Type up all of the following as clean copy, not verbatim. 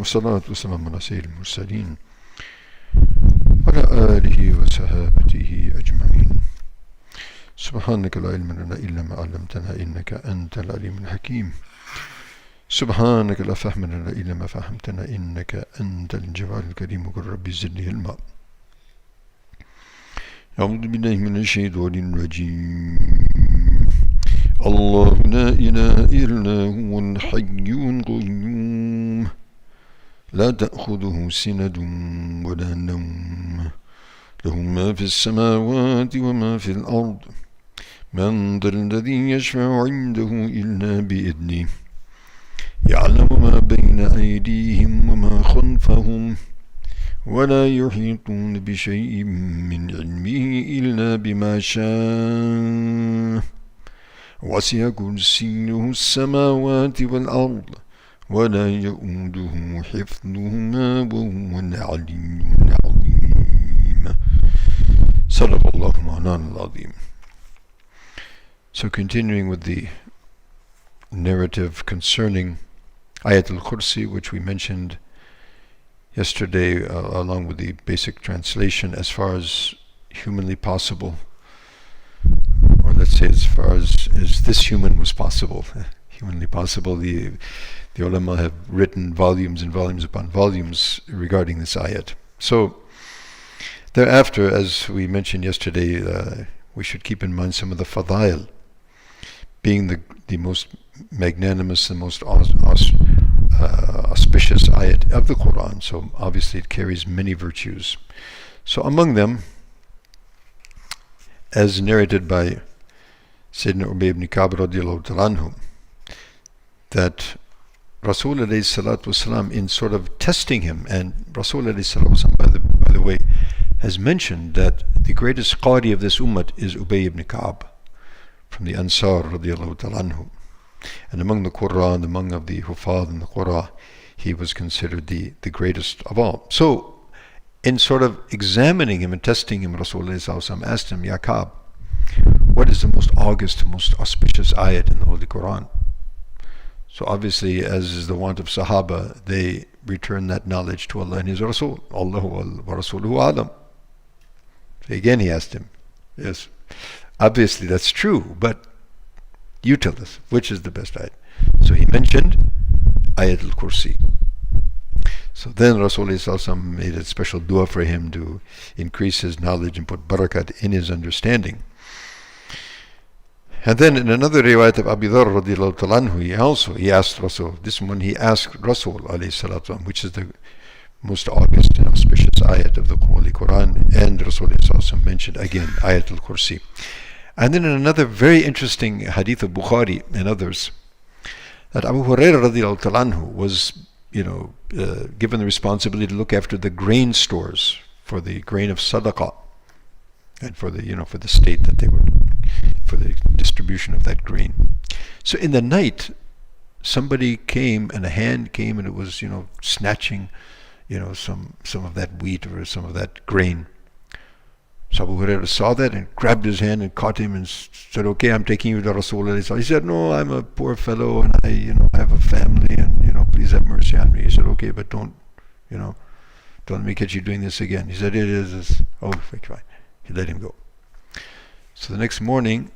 والصلاة والسلام على سيد المرسلين وعلى آله وصحابته أجمعين. سبحانك لا علم لنا إلا ما علمتنا إنك أنت العليم الحكيم. سبحانك لا فهم لنا إلا ما فهمتنا إنك أنت الجواد الكريم. قل ربي زدني علما. أعوذ بالله من الشيطان الرجيم. الله لا إله إلا هو الحي القيوم لا تأخذه سنة ولا نوم له ما في السماوات وما في الأرض من ذا الذي يشفع عنده إلا بإذنه يعلم ما بين أيديهم وما خلفهم ولا يحيطون بشيء من علمه إلا بما شاء وسع كرسيه السماوات والأرض ولا يؤوده حفظهما وهو العلي العظيم. صدق الله مولانا العظيم. So continuing with the narrative concerning Ayat al-Kursi, which we mentioned yesterday along with the basic translation as far as humanly possible, or let's say as far as this human was possible, humanly possible. The ulama have written volumes and volumes upon volumes regarding this ayat. So thereafter, as we mentioned yesterday, we should keep in mind some of the fadail, being the most magnanimous, the most auspicious ayat of the Quran. So obviously it carries many virtues. So among them, as narrated by Sayyidina Ubay ibn Ka'b radiallahu ta'ala anhu, that Rasul alayhi salatu wasalam, in sort of testing him, and Rasul alayhi salatu wasalam, by the way, has mentioned that the greatest qari of this ummah is Ubay ibn Ka'b from the Ansar radiallahu ta'ala anhu. And among the Qur'an, among of the Hufad and the Qur'an, he was considered the greatest of all. So in sort of examining him and testing him, Rasulullah asked him, Ya Ka'b, what is the most august, most auspicious ayat in the Holy Quran? So obviously, as is the want of Sahaba, they return that knowledge to Allah and His Rasul. Allahu wa Rasuluhu alam. So again he asked him, yes, obviously that's true, but you tell us, which is the best ayat? So he mentioned Ayat al-Kursi. So then Rasulullah made a special dua for him to increase his knowledge and put barakat in his understanding. And then in another riwayat of Abi Dharr radiallahu ta'ala anhu, he asked Rasul, this one he asked Rasul alayhi salatu, which is the most august and auspicious ayat of the Holy Quran, and Rasulullah mentioned again Ayat al-Kursi. And then in another very interesting hadith of Bukhari and others, that Abu Hurairah radiallahu ta'ala anhu was given the responsibility to look after the grain stores for the grain of sadaqah, and for the state that they would, for the distribution of that grain. So in the night, somebody came, and a hand came, and it was snatching some of that wheat or some of that grain. So Abu Hurairah saw that and grabbed his hand and caught him and said, okay, I'm taking you to Rasulullah. He said, no, I'm a poor fellow and I have a family and, please have mercy on me. He said, okay, but don't let me catch you doing this again. He said, it is. Oh, fine. He let him go. So the next morning,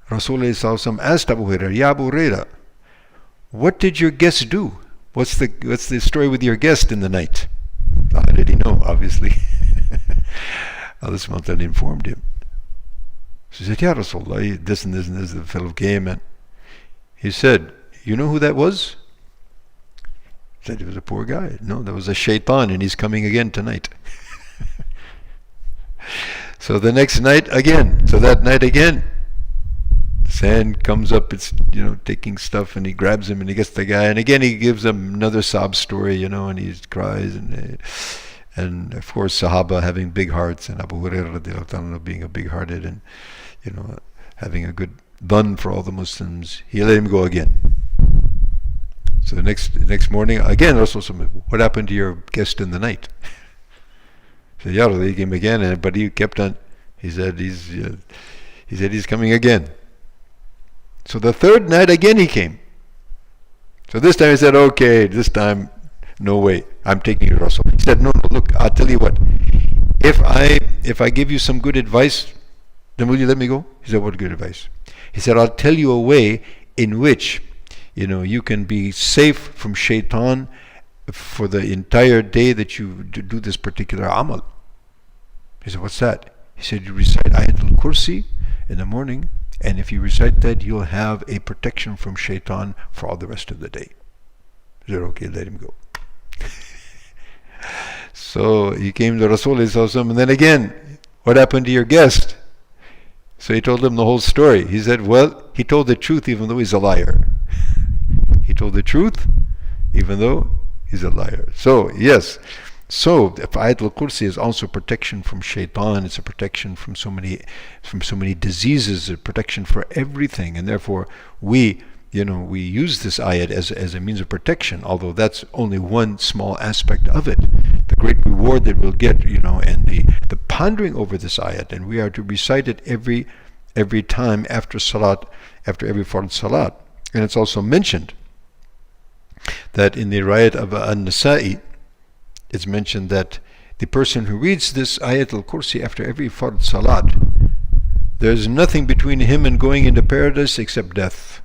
Rasulullah asked Abu Hurairah, Ya Abu Hurairah, what did your guest do? What's the story with your guest in the night? How did he know, obviously? Allah subhanahu wa ta'ala informed him. So he said, Ya Rasulullah, this and this and this, the fellow came, and he said, you know who that was? He said, he was a poor guy. No, that was a shaitan, and he's coming again tonight. So the next night again, so that night again, sand comes up, it's taking stuff, and he grabs him and he gets the guy, and again he gives him another sob story, and he cries, and of course Sahaba having big hearts, and Abu Hurairah being a big hearted and having a good dhan for all the Muslims, he let him go again. So the next morning again, Rasulullah, what happened to your guest in the night? So Ya Rasul, he came again, but he kept on. He said he's coming again. So the third night again he came. So this time he said, okay, this time No way. I'm taking you to Rasul. He said, no, look, I'll tell you what. If I give you some good advice, then will you let me go? He said, what good advice? He said, I'll tell you a way in which, you can be safe from shaitan for the entire day that you do this particular amal. He said, what's that? He said, you recite Ayatul Kursi in the morning, and if you recite that, you'll have a protection from shaitan for all the rest of the day. He said, okay, let him go. So he came to Rasulullah, and then again, what happened to your guest? So he told him the whole story. He said, well, he told the truth even though he's a liar. He told the truth even though he's a liar. So, yes. So, Ayatul Kursi is also protection from shaitan. It's a protection from so many diseases, a protection for everything. And therefore, we use this ayat as a means of protection, although that's only one small aspect of it. The great reward that we'll get, and the pondering over this ayat, and we are to recite it every time after salat, after every fard salat. And it's also mentioned that in the riwayat of An-Nasa'i, it's mentioned that the person who reads this Ayatul Kursi after every fard salat, there's nothing between him and going into paradise except death.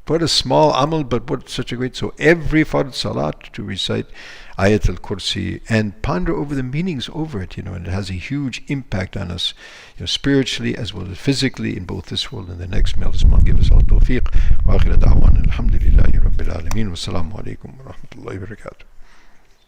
What a small amal, but what such a great. So every fard salat to recite Ayatul Kursi and ponder over the meanings over it, and it has a huge impact on us, spiritually as well as physically in both this world and the next. May Allah give us all tawfiq. Wa akhir da'wana alhamdulillahi rabbil alameen. Wassalamu alaikum wa rahmatullahi wa barakatuh.